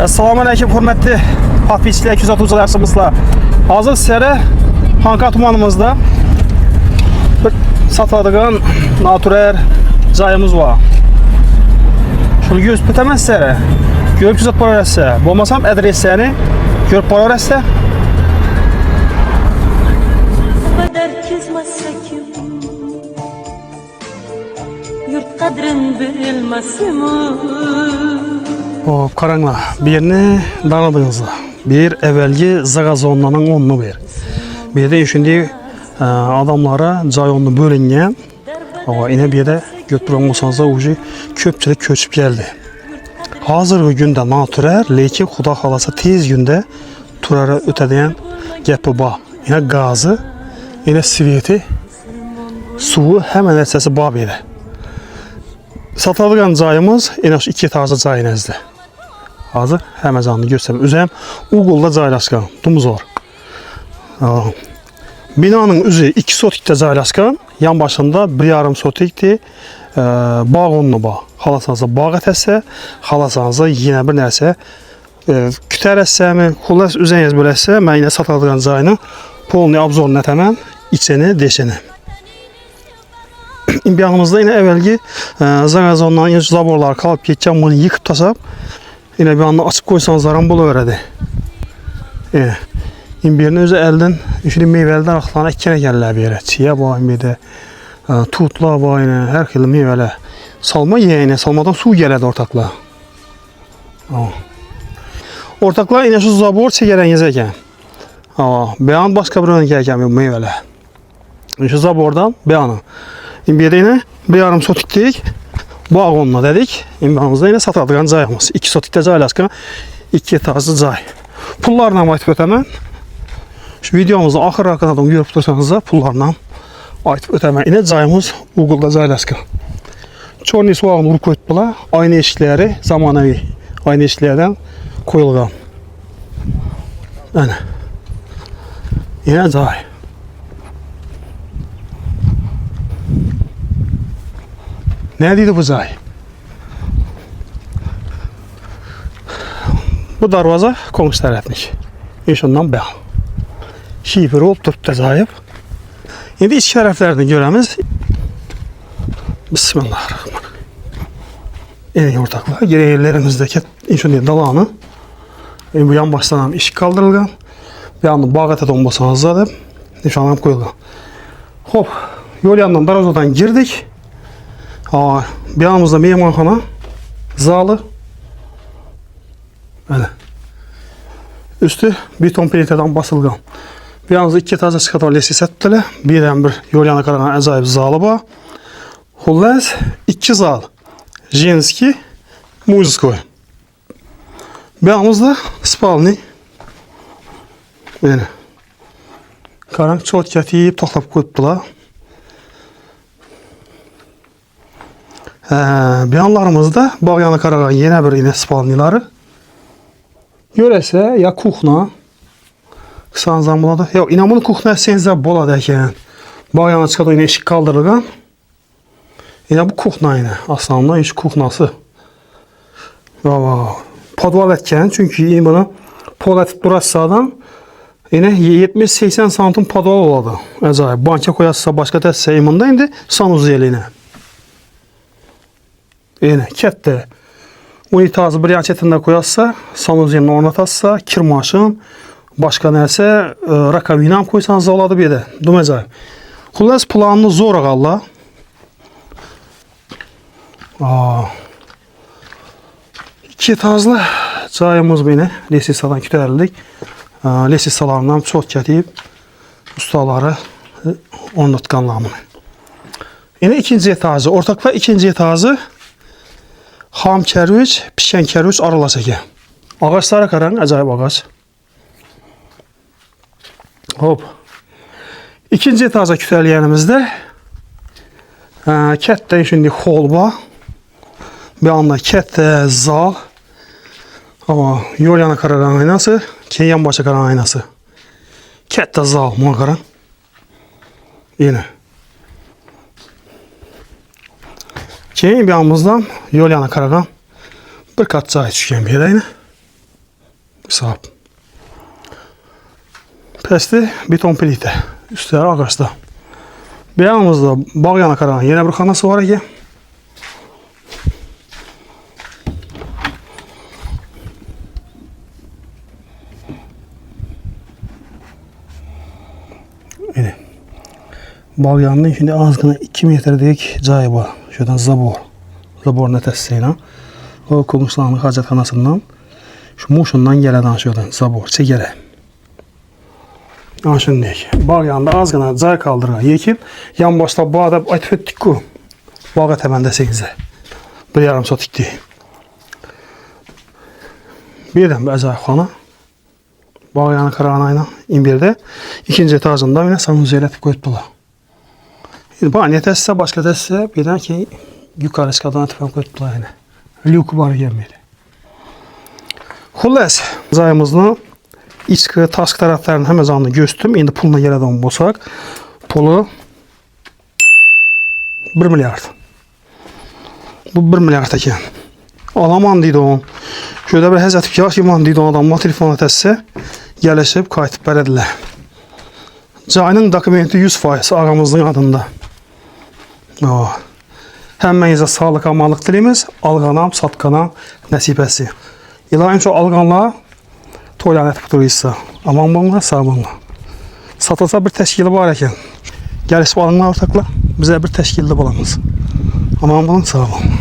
Assalamu alaikum hürmetli Papisçiler 230 yarsımızla. Hazır sizlere Xanqa tumanımızda bir satadığın natürel cayımız var. Şunu göz bitemez sizlere. Görüp güzel para öğretse. Bulmasam adreslerini görüp para öğretse. Yurt kadrin bilmesin. O karanla birini tanıdığınızda bir evvelki zagazonlanın onunu bir. Bir de şimdi adamlara cay onunu bölüngen. Ama yine bir de götürün olsanızda ucu köpçülük köçüp geldi. Hazırғы günde natürel, lekin Xuda xalasa tez günde turara ötediyen gepi bağ. Yine gazı, yine sveti, suyu hemen esası bağ beri. Satılgan cayımız yine şu iki tarzı cay nezdi. Hazır hemen canlı göstereyim. Üzem Uğul'da caylaşkan. Dumuz var. Binanın üzü 2 sotikte caylaşkan. Yan başında 1,5 sotikti. Bağ onlu bağ. Xalasanızda bağ etəsə, xalasanızda yine bir nəsə kütər əssəmi, xullas üzəniz böləsə, mən yine satılgan cayını polni obzorunu etəmən, içini, deşini. İmkanımızda yine evvelki zagazondan yine zaborlar kalıp geçeceğim bunu yıkıp tasap yine bir anda açıp koysanız zaran bulu öğredi. İmbirinin özü elden şimdi meyvelden aklarına ikkene gelirler bir yere. Çiğe bağın bir de tutla bağın her türlü meyvele. Salma yeğene salmadan su gelirdi ortakla. Ortakla yine şu zabor çekeren gezerken. Beyan başka bir önü gelirken bir meyvele. Şu zabordan beyanı. İmbirde yine 1,5 sotiklik bağ onunla dedik. İmbirimizde yine satadığın cayımız. 2 sotikte caylaşkan 2 tarzı cay. Pullarla aytıp ötemen. Şu videomuzda ahır arkadan görüp dursanız da pullarla aytıp ötemen. Yine cayımız Uğul'da caylaşkan. Çorni soğanı vurup koyuttular. Aynı eşikleri zamanəvi aynı eşiklerden koyulgan. Yani. Yine cay. Ne dedi bu cay? Bu darvaza komşu tarafmış. İnşondan ben. Şifre olup durup da zayıf. Şimdi iç taraflarını göremiz. Bismillahirrahmanirrahim. En ortaklar. Geri yerlerimizdeki inşondan dalağını. Bu yan başlanan iş kaldırılgan. Bir anda bağata donbasanız da nişanlam koyulgan. Hop. Yol yanından darazadan girdik. Bir yanımızda meymanxana, zalı. Böyle. Üstü beton pliteden basılgan. Bir yanımızda 2 taze çıkartan lesi settiler. Birden bir yol yana karan acayip zalı var. Xullas 2 zal. Jenski, muzikoy. Bir yanımızda spalni. Böyle. Karan çok katıyıp toxlap koyuptular. Bir yanlarımızda bağ yanı karagan yine bir yine spalniları. Görese ya kuxna. Kısanızdan buladı. Yok inan bunu kuxna senizde boladı eken. Bağ yanı çıkadı yine eşik kaldırılgan. Yine bu kuxna yine. Aslında iş kuxnası. Podval etken çünkü yine bunu pol etip durası adam. Yine 70-80 santim podval oladı. Acayip. Banka koyarsa başka təsə imanda indi sanuz eline. Yine kette unitazı bir yançetinde koyarsa, sanuzyemini ornatarsa, kirmaşın, başka nərsə rakavinam koysanız da oladı bir de. Dumacayip. Xullas planını zor ağalla. İki tazlı cayımız beni lesisadan kütərildik. Lesisalarından çok kətiyip ustaları ornatqanlarını. Yine ikinci etazı. Ortakla ikinci etazı xam kərviç, pişən kərviç arılasakı. Ağaçlara karan acayip ağaç. Hop. İkinci etaza kütəliyenimizde kətdən şimdi xolba. Bir anda kətdə zal. Ama yol yana karan aynası, yan başa karan aynası. Kətdə zal muna karan. Yine. Keyin bir yanımızdan yol yana karagan bir kat cay düşkən bir yine. Sahip. Pəsti beton plitə. Üstləri ağaçda. Bir yanımızda bağ yana karan yine bir xanası var ki. Yine. Bağ yanında şimdi azgına 2 metrelik cayı var. Şuradan zabor. Zaborun ötəsiylə. O qonşularının hacətxanasından şu muşundan gələn şuradan zabor çəkərək. Şimdi bağ yanında az qana cay kaldırır. Yekib yan başda bağda atıp etdik ku. Bağa təməndə 8'e. Bir yarım saat etdik. Birdən bir acayip xana. Bağ yanı karanayla imbirdə. İkinci etajında yine sanunuzu elətib qoyubdular. Bağ netəsə, başqa təsə birdən ki yukarı çıkadan atıp qoyubdular yine. Lüku var gelmedi. Xullas, cayımızın İçki task taraflarının hemen zamanında göstüm. İndi puluna yerden bolsaq. Pulu 1 milyard. Bu 1 milyard ekan. Alaman deydi on. Şöyle bir həzət yaş iman deydi on adamla telefona təssə gəlişib qayıtıb bələdilər. Cayının dokumenti 100% ağamızın adında. Həmmənizə sağlıq, amanlıq dilimiz. Alğanam, satqanam, nəsibəsi. İlahim çox alğanlar toylanət buturuysa. Aman bunlar, sağ bunlar. Satılsa bir təşkili var ekan. Gəlişib alınlar ortakla. Bizə bir təşkilli bulamız. Aman bunun, sağ olun.